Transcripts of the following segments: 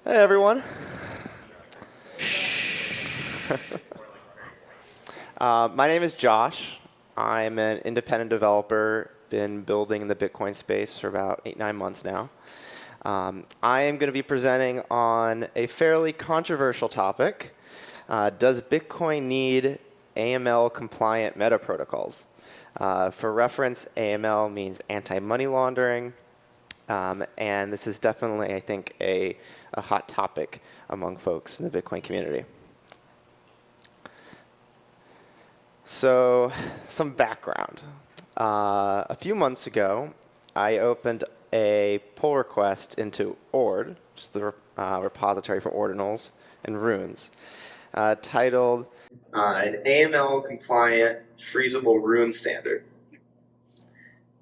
Hey everyone. My name is Josh. I'm an independent developer, been building in the Bitcoin space for about 8-9 months now. I am going to be presenting on a fairly controversial topic. Does Bitcoin need AML-compliant metaprotocols? For reference, AML means anti-money laundering, and this is definitely, I think, a hot topic among folks in the Bitcoin community. So, some background. A few months ago, I opened a pull request into Ord, which is the repository for ordinals and runes, titled an AML-compliant freezable rune standard.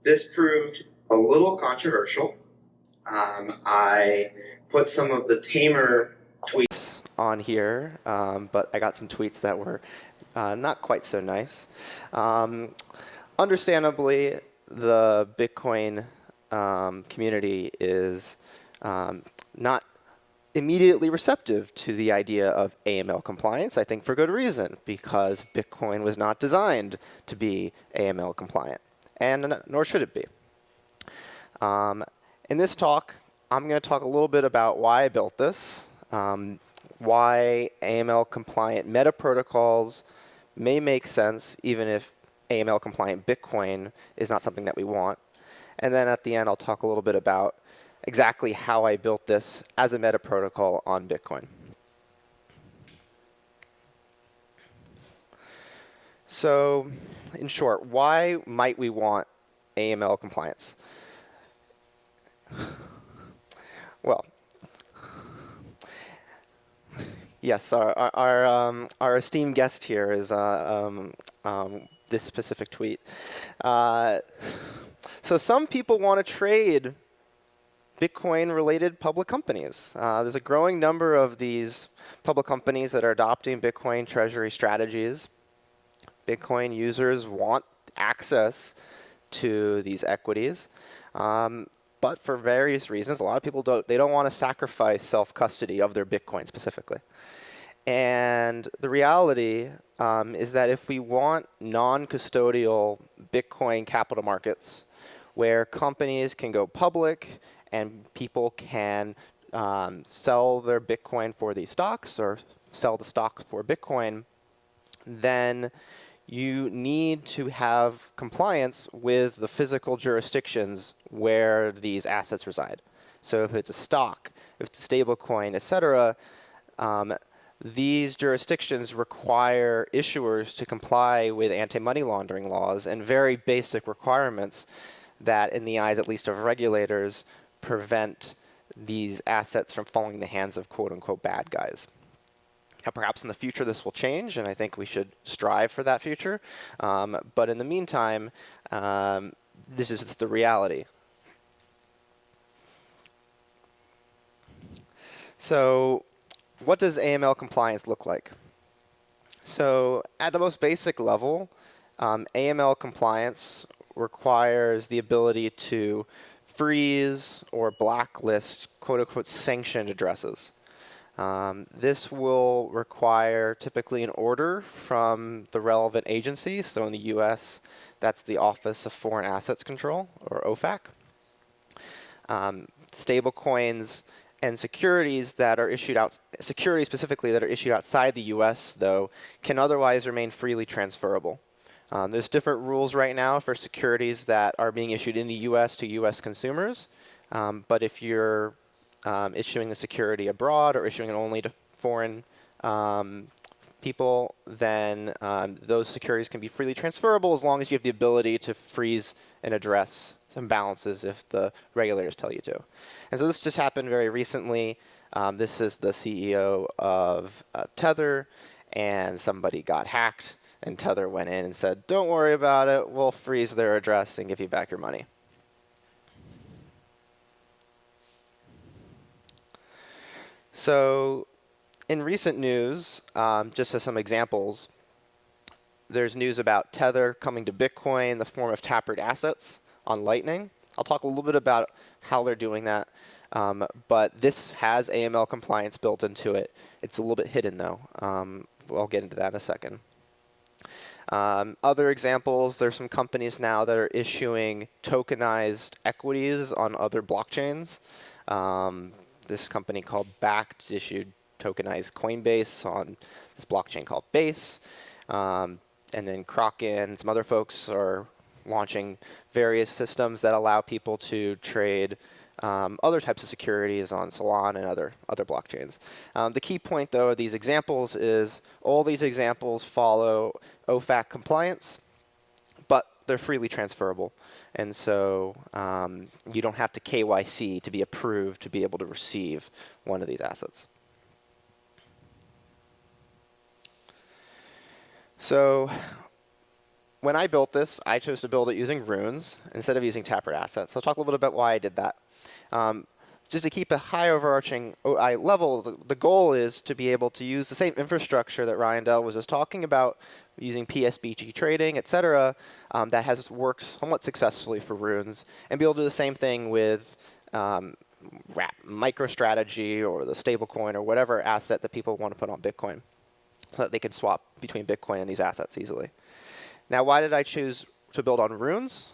This proved a little controversial. I put some of the tamer tweets on here, but I got some tweets that were not quite so nice. Understandably, the Bitcoin community is not immediately receptive to the idea of AML compliance, I think for good reason, because Bitcoin was not designed to be AML compliant, and nor should it be. In this talk, I'm going to talk a little bit about why I built this, why AML-compliant metaprotocols may make sense even if AML-compliant Bitcoin is not something that we want. And then at the end, I'll talk a little bit about exactly how I built this as a metaprotocol on Bitcoin. So in short, why might we want AML compliance? Well, yes, our esteemed guest here is this specific tweet. So some people want to trade Bitcoin-related public companies. There's a growing number of these public companies that are adopting Bitcoin treasury strategies. Bitcoin users want access to these equities. But for various reasons, a lot of people don't want to sacrifice self-custody of their Bitcoin specifically. And the reality is that if we want non-custodial Bitcoin capital markets where companies can go public and people can sell their Bitcoin for these stocks or sell the stock for Bitcoin, then you need to have compliance with the physical jurisdictions where these assets reside. So if it's a stock, if it's a stable coin, et cetera, these jurisdictions require issuers to comply with anti-money laundering laws and very basic requirements that, in the eyes at least of regulators, prevent these assets from falling in the hands of quote-unquote bad guys. Now, perhaps in the future this will change, and I think we should strive for that future. But in the meantime, this is the reality. So what does AML compliance look like? So at the most basic level, AML compliance requires the ability to freeze or blacklist quote-unquote sanctioned addresses. This will require typically an order from the relevant agency. So in the US, that's the Office of Foreign Assets Control, or OFAC. Stablecoins and securities that are issued securities specifically that are issued outside the US, though, can otherwise remain freely transferable. There's different rules right now for securities that are being issued in the US to US consumers. But if you're issuing a security abroad or issuing it only to foreign people, then those securities can be freely transferable as long as you have the ability to freeze and address some balances if the regulators tell you to. And so this just happened very recently. This is the CEO of Tether, and somebody got hacked, and Tether went in and said, "Don't worry about it, we'll freeze their address and give you back your money." So in recent news, just as some examples, there's news about Tether coming to Bitcoin in the form of taproot assets on Lightning. I'll talk a little bit about how they're doing that. But this has AML compliance built into it. It's a little bit hidden, though. I'll get into that in a second. Other examples, there's some companies now that are issuing tokenized equities on other blockchains. This company called Bakkt issued tokenized Coinbase on this blockchain called Base. And then Kraken and some other folks are launching various systems that allow people to trade other types of securities on Solana and other blockchains. The key point, though, of these examples is all these examples follow OFAC compliance, but they're freely transferable. And so you don't have to KYC to be approved to be able to receive one of these assets. So when I built this, I chose to build it using runes instead of using taproot assets. So I'll talk a little bit about why I did that. Just to keep a high overarching OI level, the goal is to be able to use the same infrastructure that Ryan Dell was just talking about, using PSBT trading, et cetera, that has worked somewhat successfully for runes, and be able to do the same thing with MicroStrategy or the stablecoin or whatever asset that people want to put on Bitcoin, so that they can swap between Bitcoin and these assets easily. Now, why did I choose to build on runes?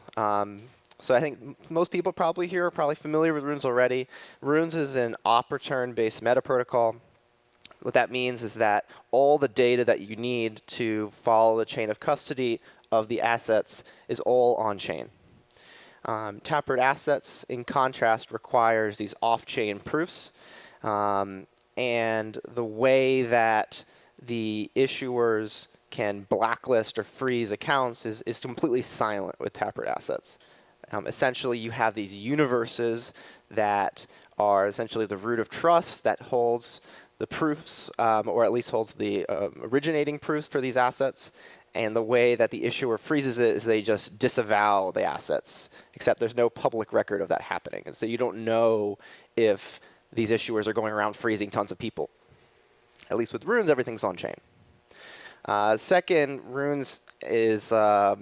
So I think most people probably here are probably familiar with runes already. Runes is an op return-based metaprotocol. What that means is that all the data that you need to follow the chain of custody of the assets is all on-chain. Taproot assets, in contrast, requires these off-chain proofs. And the way that the issuers can blacklist or freeze accounts is completely silent with taproot assets. Essentially, you have these universes that are essentially the root of trust that holds the proofs, or at least holds the originating proofs for these assets. And the way that the issuer freezes it is they just disavow the assets, except there's no public record of that happening. And so you don't know if these issuers are going around freezing tons of people. At least with runes, everything's on-chain. Second, runes is a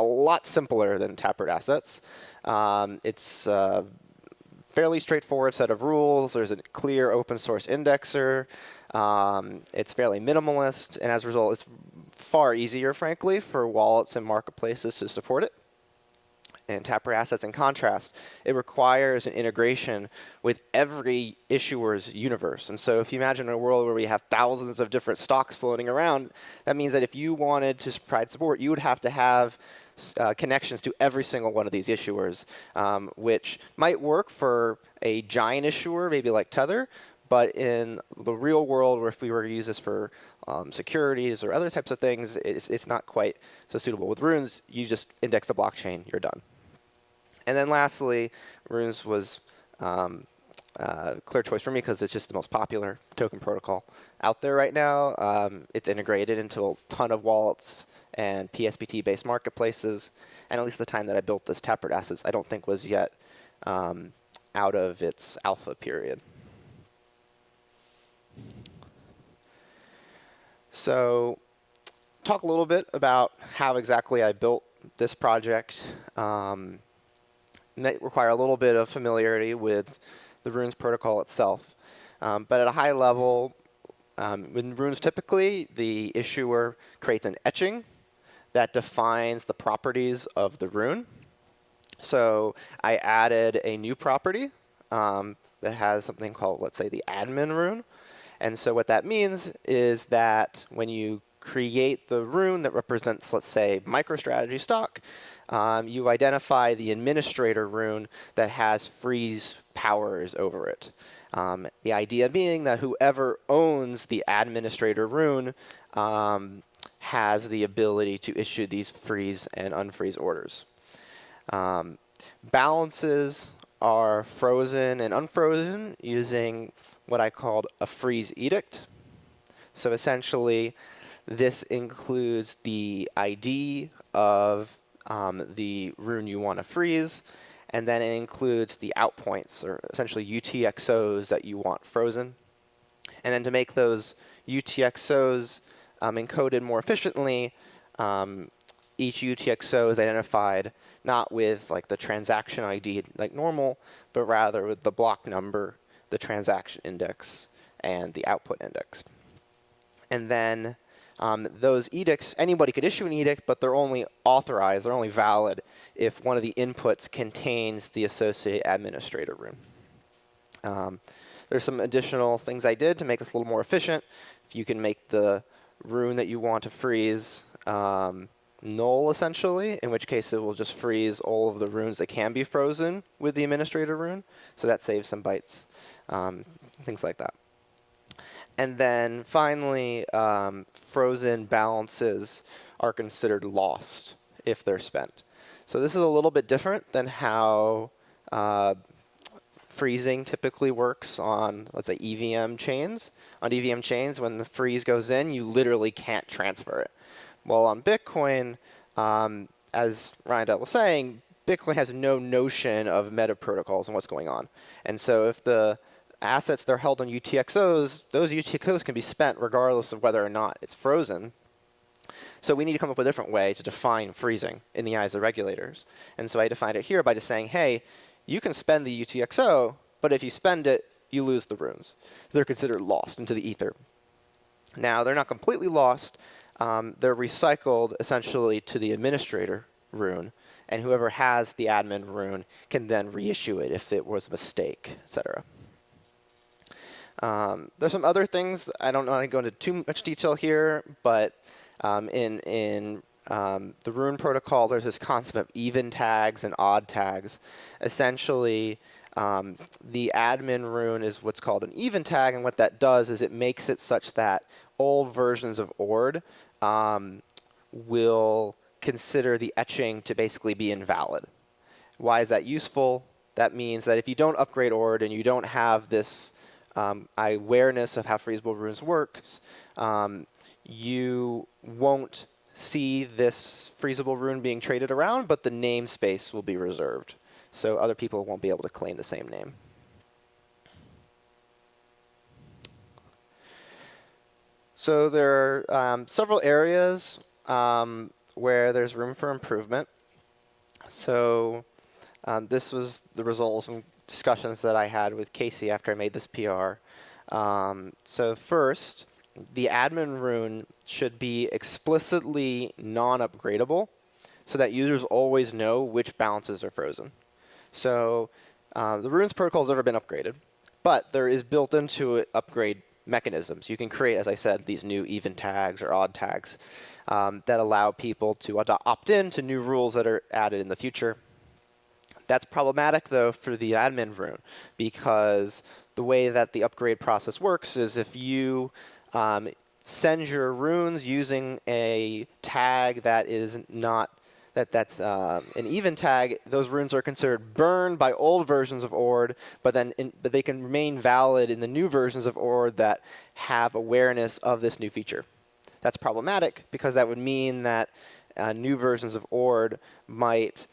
lot simpler than taproot assets. It's a fairly straightforward set of rules. There's a clear open source indexer. It's fairly minimalist, and as a result, it's far easier, frankly, for wallets and marketplaces to support it. And taproot assets, in contrast, it requires an integration with every issuer's universe. And so if you imagine a world where we have thousands of different stocks floating around, that means that if you wanted to provide support, you would have to have connections to every single one of these issuers, which might work for a giant issuer, maybe like Tether, but in the real world, where if we were to use this for securities or other types of things, it's not quite so suitable. With runes, you just index the blockchain, you're done. And then lastly, runes was a clear choice for me because it's just the most popular token protocol out there right now. It's integrated into a ton of wallets and PSBT-based marketplaces. And at least the time that I built this taproot assets, I don't think was yet out of its alpha period. So talk a little bit about how exactly I built this project. May require a little bit of familiarity with the runes protocol itself. But at a high level, in runes typically, the issuer creates an etching that defines the properties of the rune. So I added a new property that has something called, let's say, the admin rune. And so what that means is that when you create the rune that represents, let's say, MicroStrategy stock, you identify the administrator rune that has freeze powers over it. The idea being that whoever owns the administrator rune has the ability to issue these freeze and unfreeze orders. Balances are frozen and unfrozen using what I called a freeze edict. So essentially, this includes the ID of the rune you want to freeze, and then it includes the out points, or essentially UTXOs that you want frozen. And then to make those UTXOs encoded more efficiently, each UTXO is identified not with like the transaction ID like normal, but rather with the block number, the transaction index, and the output index. And then those edicts, anybody could issue an edict, but they're only authorized, they're only valid if one of the inputs contains the associated administrator rune. There's some additional things I did to make this a little more efficient. You can make the rune that you want to freeze null, essentially, in which case it will just freeze all of the runes that can be frozen with the administrator rune. So that saves some bytes, things like that. And then finally, frozen balances are considered lost if they're spent. So this is a little bit different than how freezing typically works on, let's say, EVM chains. On EVM chains, when the freeze goes in, you literally can't transfer it. Well, on Bitcoin, as Ryan was saying, Bitcoin has no notion of metaprotocols and what's going on. And so if the assets that are held on UTXOs, those UTXOs can be spent regardless of whether or not it's frozen. So we need to come up with a different way to define freezing in the eyes of regulators. And so I defined it here by just saying, hey, you can spend the UTXO, but if you spend it, you lose the runes. They're considered lost into the ether. Now, they're not completely lost. They're recycled essentially to the administrator rune, and whoever has the admin rune can then reissue it if it was a mistake, etc. There's some other things. I don't want to go into too much detail here, but in the rune protocol, there's this concept of even tags and odd tags. Essentially, the admin rune is what's called an even tag, and what that does is it makes it such that old versions of ORD will consider the etching to basically be invalid. Why is that useful? That means that if you don't upgrade ORD and you don't have this awareness of how freezable runes works, you won't see this freezable rune being traded around, but the namespace will be reserved. So other people won't be able to claim the same name. So there are several areas where there's room for improvement. So this was the result of some discussions that I had with Casey after I made this PR. So first, the admin rune should be explicitly non-upgradable so that users always know which balances are frozen. So the runes protocol has never been upgraded, but there is built into it upgrade mechanisms. You can create, as I said, these new even tags or odd tags that allow people to opt in to new rules that are added in the future. That's problematic, though, for the admin rune, because the way that the upgrade process works is if you send your runes using a tag that is not that's an even tag, those runes are considered burned by old versions of ORD, but they can remain valid in the new versions of ORD that have awareness of this new feature. That's problematic because that would mean that new versions of ORD might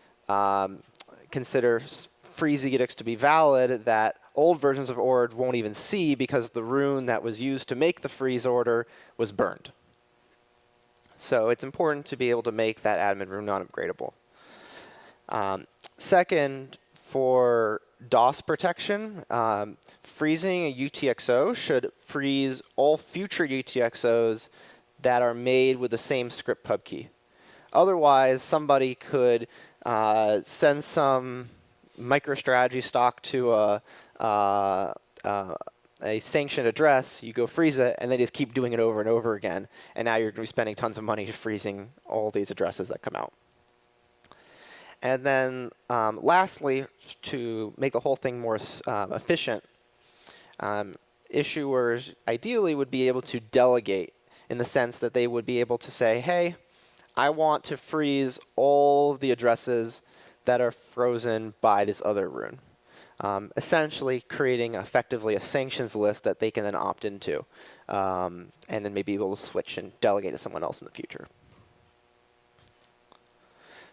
consider freeze edicts to be valid that old versions of ORD won't even see because the rune that was used to make the freeze order was burned. So it's important to be able to make that admin rune non-upgradable. Second, for DOS protection, freezing a UTXO should freeze all future UTXOs that are made with the same script pub key. Otherwise, somebody could send some MicroStrategy stock to a sanctioned address, you go freeze it, and they just keep doing it over and over again. And now you're going to be spending tons of money freezing all these addresses that come out. And then lastly, to make the whole thing more efficient, issuers ideally would be able to delegate in the sense that they would be able to say, hey, I want to freeze all the addresses that are frozen by this other rune. Essentially creating effectively a sanctions list that they can then opt into and then maybe be able to switch and delegate to someone else in the future.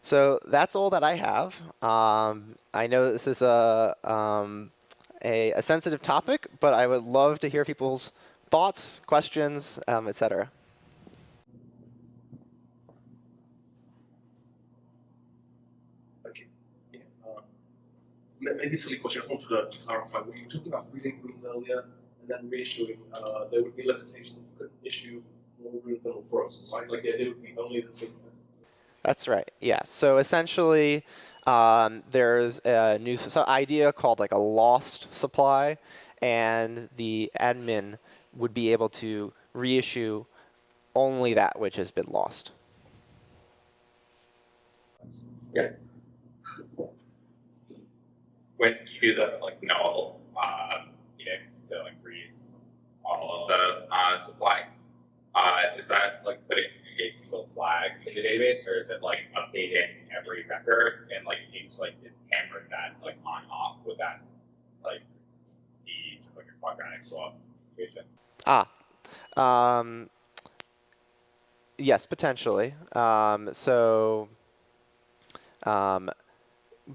So that's all that I have. I know that this is a sensitive topic, but I would love to hear people's thoughts, questions, etc. maybe a silly question. I just want to clarify. When you were talking about freezing rules earlier and then reissuing, there would be limitations. You could issue more rules than were frozen. Right? Like the idea would be only the thing. That's right. Yes. So essentially, there's a new idea called like a lost supply, and the admin would be able to reissue only that which has been lost. Yeah. When you do the like null edicts to like freeze all of the supply, is that like putting a single flag in the database, or is it like updating every record and like you just like hammering that like on off with that like the sort of like a quadratic swap situation? Yes, potentially.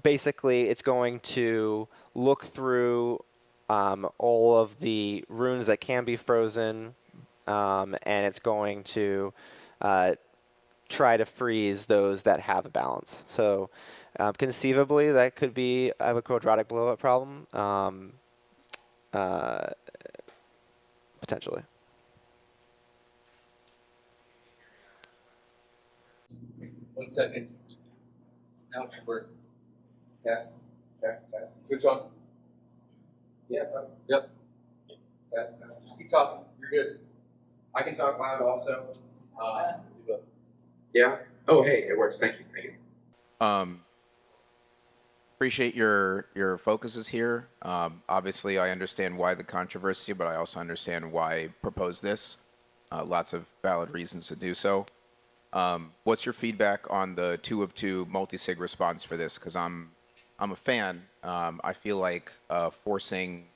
Basically, it's going to look through all of the runes that can be frozen, and it's going to try to freeze those that have a balance. So conceivably, that could be a quadratic blow-up problem, potentially. One second. Now it should work. Test. Check. Test. Switch on. Yeah, it's on. Yep. Test. Just keep talking. You're good. I can talk loud also. Yeah. Oh, hey, it works. Thank you. Thank you. Appreciate your focuses here. Obviously, I understand why the controversy, but I also understand why propose this. Lots of valid reasons to do so. What's your feedback on the 2 of 2 multi-sig response for this? Because I'm a fan. I feel like forcing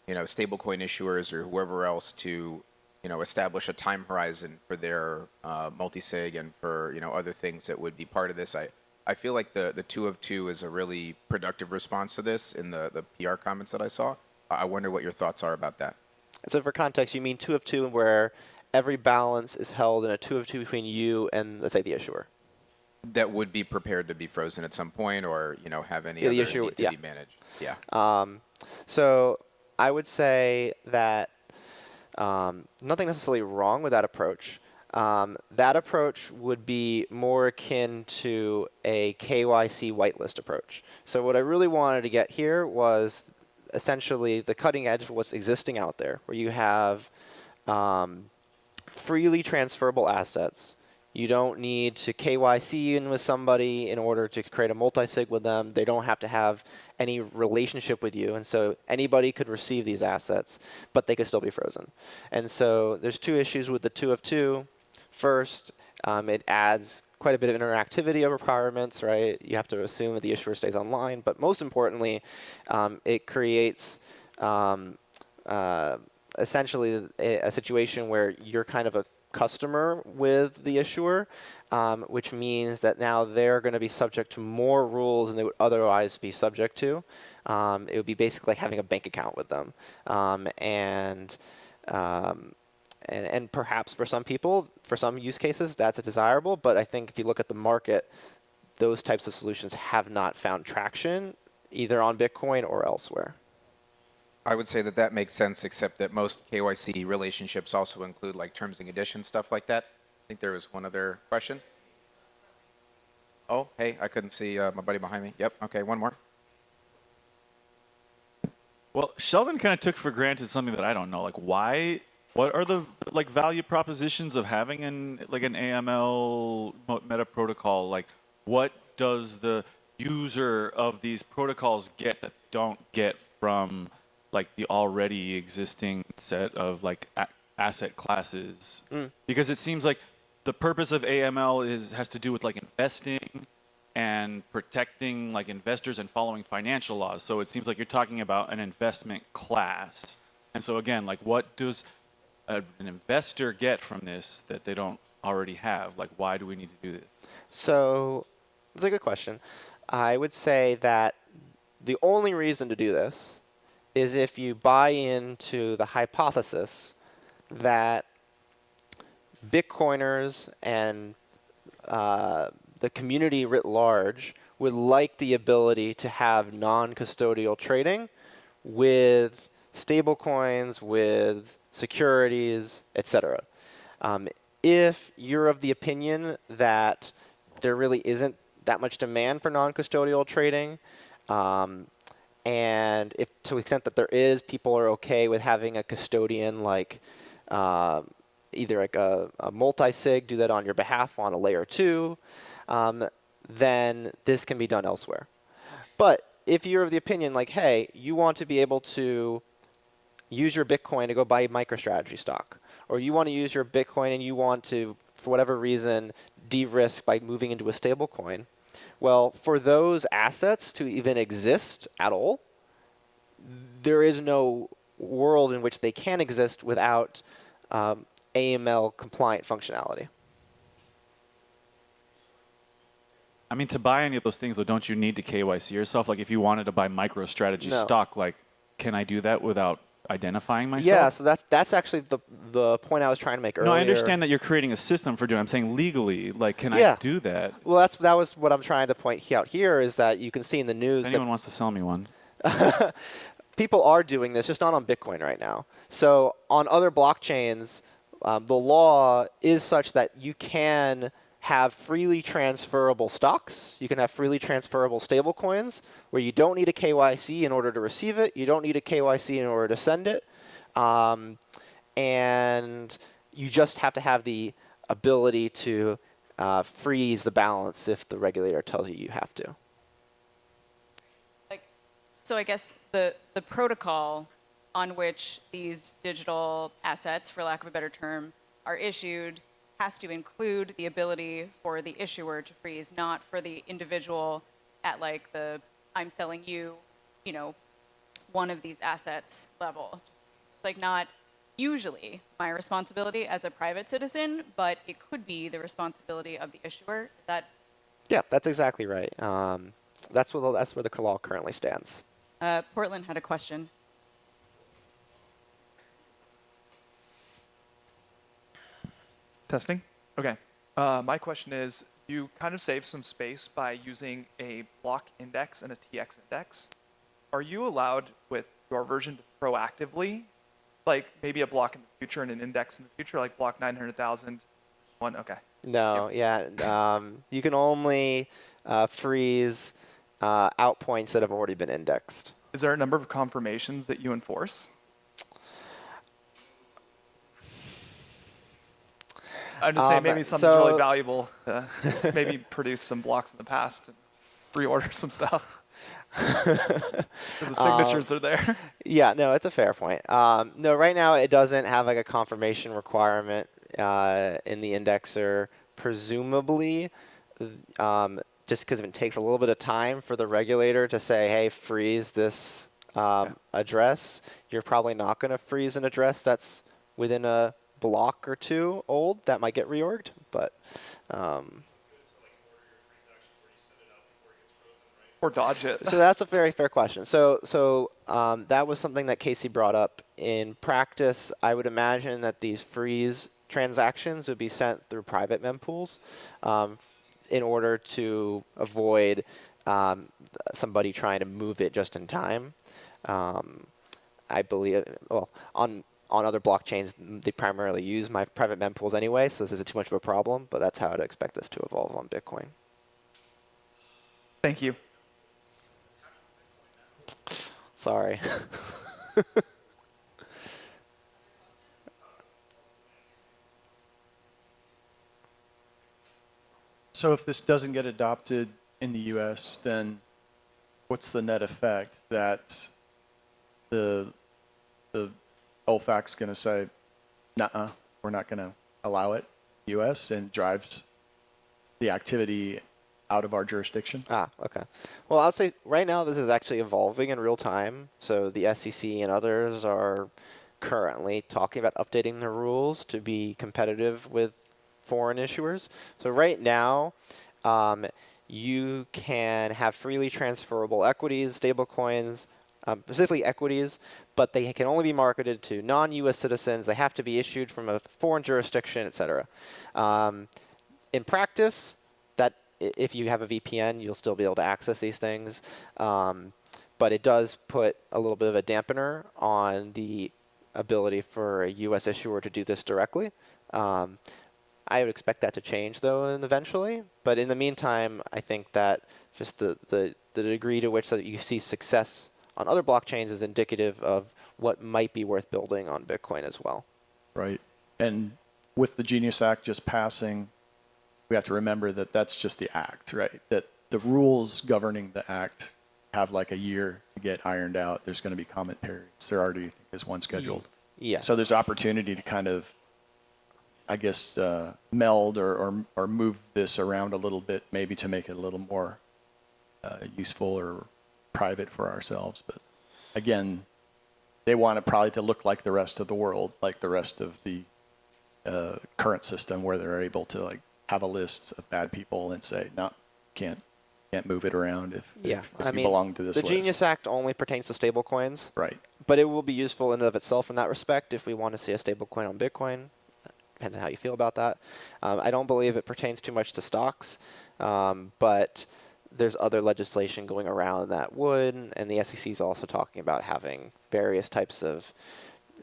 stablecoin issuers or whoever else to establish a time horizon for their multi-sig and for other things that would be part of this. I feel like the 2 of 2 is a really productive response to this in the PR comments that I saw. I wonder what your thoughts are about that. So for context, you mean 2 of 2 where every balance is held in a 2 of 2 between you and, let's say, the issuer? That would be prepared to be frozen at some point, or have any other need to be managed. Yeah. So I would say that nothing necessarily wrong with that approach. That approach would be more akin to a KYC whitelist approach. So what I really wanted to get here was essentially the cutting edge of what's existing out there, where you have freely transferable assets. You don't need to KYC in with somebody in order to create a multi-sig with them. They don't have to have any relationship with you. And so anybody could receive these assets, but they could still be frozen. And so there's 2 issues with the 2 of 2. First, it adds quite a bit of interactivity requirements, right? You have to assume that the issuer stays online. But most importantly, it creates essentially a situation where you're kind of a customer with the issuer, which means that now they're going to be subject to more rules than they would otherwise be subject to. It would be basically like having a bank account with them. And perhaps for some people, for some use cases, that's desirable. But I think if you look at the market, those types of solutions have not found traction either on Bitcoin or elsewhere. I would say that makes sense, except that most KYC relationships also include like terms and conditions, stuff like that. I think there was one other question. Oh, hey, I couldn't see my buddy behind me. Yep, okay, one more. Well, Sheldon kind of took for granted something that I don't know. Like, why? What are the like value propositions of having an AML meta protocol? Like, what does the user of these protocols get that don't get from like the already existing set of like asset classes? Because it seems like the purpose of AML has to do with like investing and protecting like investors and following financial laws. So it seems like you're talking about an investment class. And so again, like what does an investor get from this that they don't already have? Like why do we need to do this? So that's a good question. I would say that the only reason to do this is if you buy into the hypothesis that Bitcoiners and the community writ large would like the ability to have non-custodial trading with stablecoins, with securities, etc. If you're of the opinion that there really isn't that much demand for non-custodial trading, and if to the extent that there is, people are okay with having a custodian like either like a multi-sig do that on your behalf on a layer 2, then this can be done elsewhere. But if you're of the opinion like, hey, you want to be able to use your Bitcoin to go buy MicroStrategy stock, or you want to use your Bitcoin and you want to, for whatever reason, de-risk by moving into a stablecoin, well, for those assets to even exist at all, there is no world in which they can exist without AML-compliant functionality. I mean, to buy any of those things, though, don't you need to KYC yourself? Like, if you wanted to buy MicroStrategy No. stock, like, can I do that without identifying myself? Yeah, so that's actually the point I was trying to make earlier. No, I understand that you're creating a system for doing it. I'm saying legally, like, can Yeah. I do that? Well, that was what I'm trying to point out here is that you can see in the news If that anyone wants to sell me one. people are doing this, just not on Bitcoin right now. So on other blockchains, the law is such that you can have freely transferable stocks. You can have freely transferable stablecoins where you don't need a KYC in order to receive it. You don't need a KYC in order to send it. And you just have to have the ability to freeze the balance if the regulator tells you you have to. So I guess the protocol on which these digital assets, for lack of a better term, are issued has to include the ability for the issuer to freeze, not for the individual at like the I'm selling you, one of these assets level. Like not usually my responsibility as a private citizen, but it could be the responsibility of the issuer. Is that? Yeah, that's exactly right. That's where the law currently stands. Portland had a question. Testing? Okay. My question is, you kind of save some space by using a block index and a TX index. Are you allowed with your version to proactively, like maybe a block in the future and an index in the future, like block 900,000? One, okay. No, yeah. You can only freeze out points that have already been indexed. Is there a number of confirmations that you enforce? I'm just saying maybe something's really valuable to maybe produce some blocks in the past and reorder some stuff. Because the signatures are there. Yeah, no, it's a fair point. No, right now it doesn't have like a confirmation requirement in the indexer. Presumably, just because it takes a little bit of time for the regulator to say, hey, freeze this address, you're probably not going to freeze an address that's within a block or two old. That might get reorged, but Or dodge it. so that's a very fair question. So that was something that Casey brought up. In practice, I would imagine that these freeze transactions would be sent through private mempools in order to avoid somebody trying to move it just in time. I believe, well, on other blockchains, they primarily use my private mempools anyway, so this isn't too much of a problem, but that's how I'd expect this to evolve on Bitcoin. Thank you. Sorry. So if this doesn't get adopted in the US, then what's the net effect? That the OFAC's going to say, nuh-uh, we're not going to allow it, US, and drives the activity out of our jurisdiction? Okay. Well, I'll say right now this is actually evolving in real time. So the SEC and others are currently talking about updating the rules to be competitive with foreign issuers. So right now, you can have freely transferable equities, stablecoins, specifically equities, but they can only be marketed to non-U.S. citizens. They have to be issued from a foreign jurisdiction, et cetera. In practice, that if you have a VPN, you'll still be able to access these things. But it does put a little bit of a dampener on the ability for a U.S. issuer to do this directly. I would expect that to change, though, eventually. But in the meantime, I think that just the degree to which that you see success on other blockchains is indicative of what might be worth building on Bitcoin as well. Right. And with the Genius Act just passing, we have to remember that that's just the act, right? That the rules governing the act have like a year to get ironed out. There's going to be comment periods. There already is one scheduled. Yeah. So there's opportunity to kind of, I guess, meld or move this around a little bit, maybe to make it a little more useful or private for ourselves. But again, they want it probably to look like the rest of the world, like the rest of the current system, where they're able to like have a list of bad people and say, no, can't move it around if you belong to this the list. Genius Act only pertains to stablecoins. Right. But it will be useful in and of itself in that respect if we want to see a stablecoin on Bitcoin. Depends on how you feel about that. I don't believe it pertains too much to stocks, but there's other legislation going around that would, and the SEC is also talking about having various types of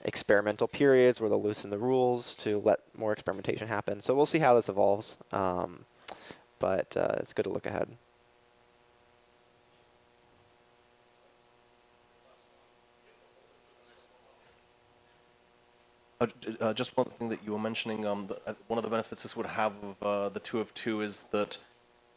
experimental periods where they'll loosen the rules to let more experimentation happen. So we'll see how this evolves, but it's good to look ahead. Just one thing that you were mentioning, one of the benefits this would have of the 2 of 2 is that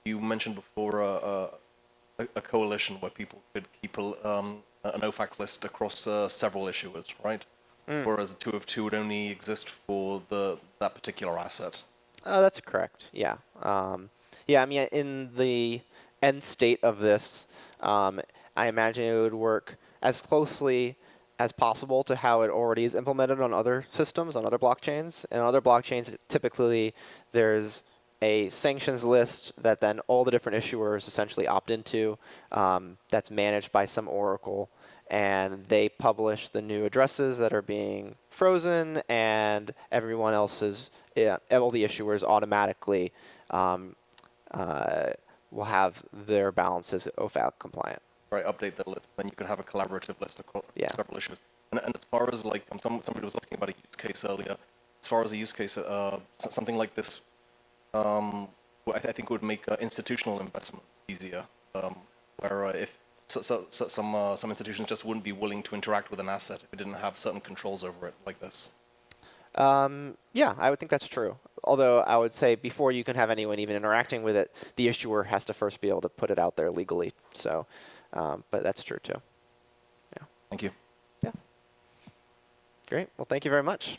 you mentioned before a coalition where people could keep an OFAC list across several issuers, right? Whereas a 2 of 2 would only exist for that particular asset. That's correct. Yeah. Yeah. I mean, in the end state of this, I imagine it would work as closely as possible to how it already is implemented on other systems, on other blockchains. And on other blockchains, typically there's a sanctions list that then all the different issuers essentially opt into. That's managed by some oracle, and they publish the new addresses that are being frozen, and everyone else's, all the issuers automatically will have their balances OFAC compliant. Right, update the list, then you could have a collaborative list across Yeah. several issues. And as far as like somebody was asking about a use case earlier, as far as a use case, something like this, I think would make institutional investment easier. Where if some institutions just wouldn't be willing to interact with an asset if it didn't have certain controls over it, like this. Yeah, I would think that's true. Although I would say before you can have anyone even interacting with it, the issuer has to first be able to put it out there legally. So, but that's true too. Yeah. Thank you. Yeah. Great. Well, thank you very much.